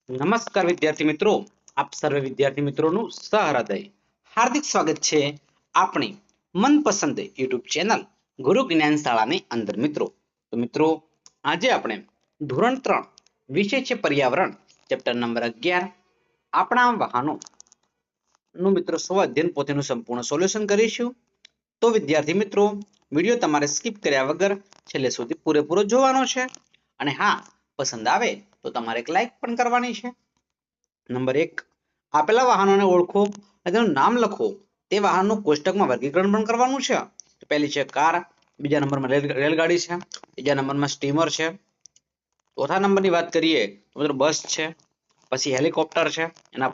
નમસ્કાર વિદ્યાર્થી મિત્રો, આપ સર્વે વિદ્યાર્થી મિત્રોનું સહૃદય હાર્દિક સ્વાગત છે આપણી મનપસંદ યુટ્યુબ ચેનલ ગુરુ જ્ઞાન શાળાની અંદર. મિત્રો આજે આપણે ધોરણ 3 વિષય છે પર્યાવરણ, ચેપ્ટર નંબર 11 આપણા વાહનો નું મિત્રો સ્વ અધ્યયન પોથીનું સંપૂર્ણ સોલ્યુશન કરીશું. તો વિદ્યાર્થી મિત્રો, વિડીયો તમારે સ્કીપ કર્યા વગર છેલ્લે સુધી પૂરેપૂરો જોવાનો છે અને હા, પસંદ આવે તો તમારે એક લાઈક પણ કરવાની છે. નંબર 1, આપેલા વાહનોને ઓળખો અને તેનું નામ લખો. તે વાહનનું કોષ્ટકમાં વર્ગીકરણ પણ કરવાનું છે. પહેલી છે કાર, બીજા નંબરમાં રેલગાડી છે, ત્રીજા નંબરમાં સ્ટીમર છે, ચોથા નંબરની વાત કરીએ તો મિત્રો બસ છે, પછી હેલિકોપ્ટર છે, એના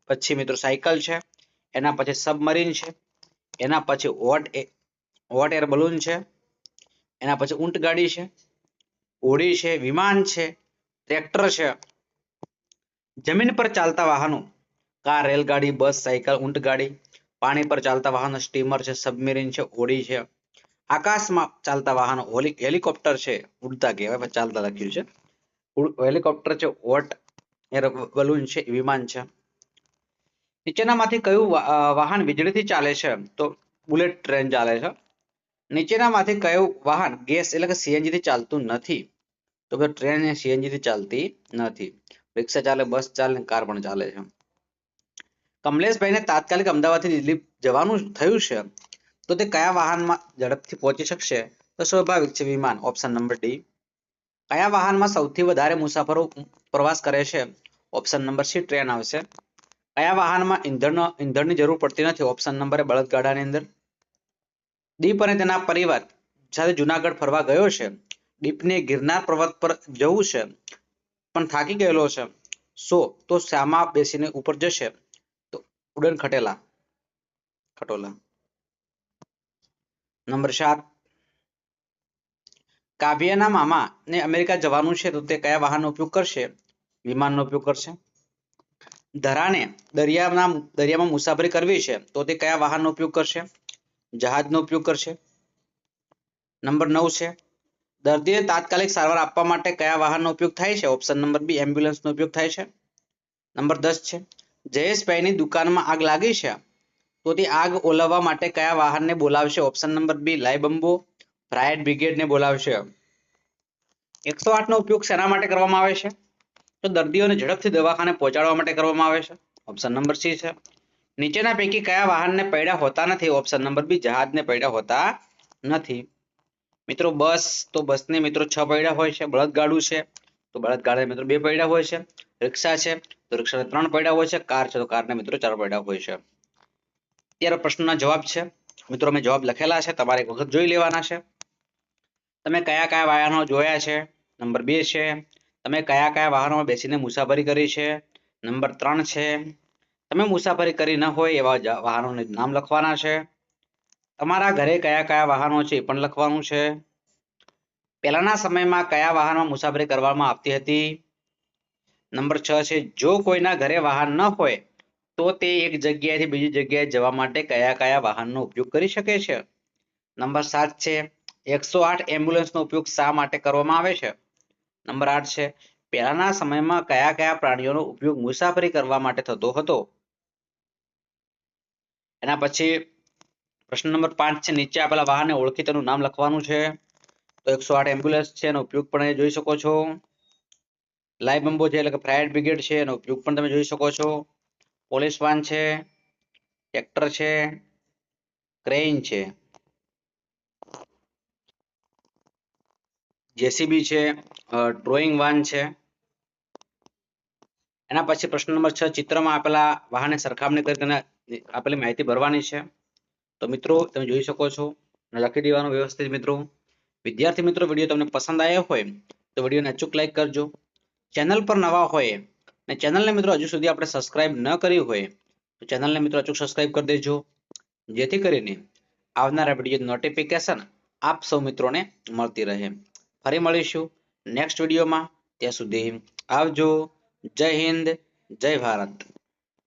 પછી મિત્રો સાયકલ છે, એના પછી સબમરીન છે, એના પછી હોટ એર બલૂન છે, એના પછી ઊંટ ગાડી છે, હોડી છે, વિમાન છે, ટ્રેક્ટર છે. જમીન પર ચાલતા વાહનો કાર, રેલગાડી, બસ, સાયકલ, ઊંટ ગાડી. પાણી પર ચાલતા વાહનો સ્ટીમર છે, સબમરીન છે, હોડી છે. આકાશમાં ચાલતા વાહનો હેલિકોપ્ટર છે, ઉડતા કહેવાય ચાલતા લખ્યું છે, હેલિકોપ્ટર છે, હોટ એર બલૂન છે, વિમાન છે. નીચેનામાંથી કયું વાહન વીજળીથી ચાલે છે? તો બુલેટ ટ્રેન ચાલે છે. નીચેનામાંથી કયું વાહન ગેસ એટલે કે સીએનજી થી ચાલતું નથી? તો કે ટ્રેન સીએનજી થી ચાલતી નથી. રિક્ષા ચાલે, બસ ચાલે, કાર પણ ચાલે છે. કમલેશભાઈને તાત્કાલિક અમદાવાદથી દિલ્હી જવાનું થયું છે, તો તે કયા વાહનમાં ઝડપથી પહોંચી શકશે? તો સ્વાભાવિક છે વિમાન, ઓપ્શન નંબર ડી. કયા વાહનમાં સૌથી વધારે મુસાફરો પ્રવાસ કરે છે? ઓપ્શન નંબર સી ટ્રેન આવશે. કયા વાહનમાં ઈંધણની જરૂર પડતી નથી? ઓપ્શન નંબર એ બળદગાડાની અંદર. દીપ અને તેના પરિવાર સાથે જુનાગઢ ફરવા ગયો છે. દીપને ગિરનાર પર્વત પર જવું છે પણ થાકી ગયેલો છે, તો શામાં બેસીને ઉપર જશે? તો ઉડન ખટોલા. નંબર 7, કાવ્યના મામા ને અમેરિકા જવાનું છે, તો તે કયા વાહનનો ઉપયોગ કરશે? વિમાનનો ઉપયોગ કરશે. ધરાને દરિયામાં મુસાફરી કરવી છે, તો તે કયા વાહનનો ઉપયોગ કરશે? જહાજનો ઉપયોગ કરશે. નંબર 9 છે, દર્દીને તાત્કાલિક સારવાર આપવા માટે કયા વાહનનો ઉપયોગ થાય છે? ઓપ્શન નંબર બી એમ્બ્યુલન્સનો ઉપયોગ થાય છે. નંબર 10 છે, જયેશભાઈની દુકાનમાં આગ લાગી છે, તો તે આગ ઓલવવા માટે કયા વાહનને બોલાવશે? ઓપ્શન નંબર બી લાઇવ બંબો, ફાયર બ્રિગેડને બોલાવશે. 108 નો ઉપયોગ શેના માટે કરવામાં આવે છે? તો દર્દીઓને ઝડપથી દવાખાને પહોંચાડવા માટે કરવામાં આવે છે. ઓપ્શન નંબર સી છે. નીચેના પૈકી કયા વાહનને પૈડા હોતા નથી? ઓપ્શન નંબર બી જહાજને પૈડા હોતા નથી. મિત્રો બસ, તો બસને મિત્રો 6 પૈડા હોય છે. બળદગાડું છે, તો બળદગાડાને મિત્રો 2 પૈડા હોય છે. રિક્ષા છે, તો રિક્ષાને 3 પૈડા હોય છે. કાર છે, તો કારને મિત્રો 4 પૈડા હોય છે. ત્યારે પ્રશ્નના જવાબ છે મિત્રો, અમે જવાબ લખેલા છે, તમારે એક વખત જોઈ લેવાના છે. તમે કયા કયા વાહનો જોયા છે? નંબર 2 છે, તમે કયા કયા વાહનોમાં બેસીને મુસાફરી કરી છે? નંબર 3 છે, તમે મુસાફરી કરી ન હોય એવા વાહનોને નામ લખવાના છે. તમારા ઘરે કયા કયા વાહનો છે એ પણ લખવાનું છે. પહેલાના સમયમાં કયા વાહનમાં મુસાફરી કરવામાં આવતી હતી? નંબર 6 છે, જો કોઈના ઘરે વાહન ન હોય તો તે એક જગ્યાએથી બીજી જગ્યાએ જવા માટે કયા કયા વાહનનો ઉપયોગ કરી શકે છે? નંબર 7 છે, 108 એમ્બ્યુલન્સનો ઉપયોગ શા માટે કરવામાં આવે છે? નંબર 8 છે, પહેલાના સમયમાં કયા કયા પ્રાણીઓનો ઉપયોગ મુસાફરી કરવા માટે થતો હતો? એના પછી પ્રશ્ન નંબર 5 છે, નીચે આપેલા વાહનને ઓળખી તેનું નામ લખવાનું છે. તો 108 એમ્બ્યુલન્સ છે, એનો ઉપયોગ પણ અહીં જોઈ શકો છો. લાઇવ બંબો છે એટલે કે ફાયર બ્રિગેડ છે, એનો ઉપયોગ પણ તમે જોઈ શકો છો. પોલીસ વાન છે, ટ્રેક્ટર છે, ક્રેન છે, જેસીબી છે, ડ્રોઈંગ વાન છે. એના પછી પ્રશ્ન નંબર 6, ચિત્રમાં આપેલા વાહનને સરખામણી કરી તેને આપેલી માહિતી ભરવાની છે. તો મિત્રો તમે જોઈ શકો છો, લખી દેવાનું વ્યવસ્થિત. મિત્રો વિદ્યાર્થી મિત્રો, વિડીયો તમને પસંદ આવ્યો હોય તો વિડીયોને અચૂક લાઈક કરજો. ચેનલ પર નવા હોય અને ચેનલને મિત્રો હજુ સુધી આપણે સબસ્ક્રાઇબ ન કરી હોય તો ચેનલને મિત્રો અચૂક સબસ્ક્રાઇબ કરી દેજો, જેથી કરીને આવનારા વિડીયો નોટિફિકેશન આપ સૌ મિત્રોને મળતી રહે. ફરી મળીશું નેક્સ્ટ વિડીયોમાં. ત્યાં સુધી આવજો. જય હિન્દ, જય ભારત.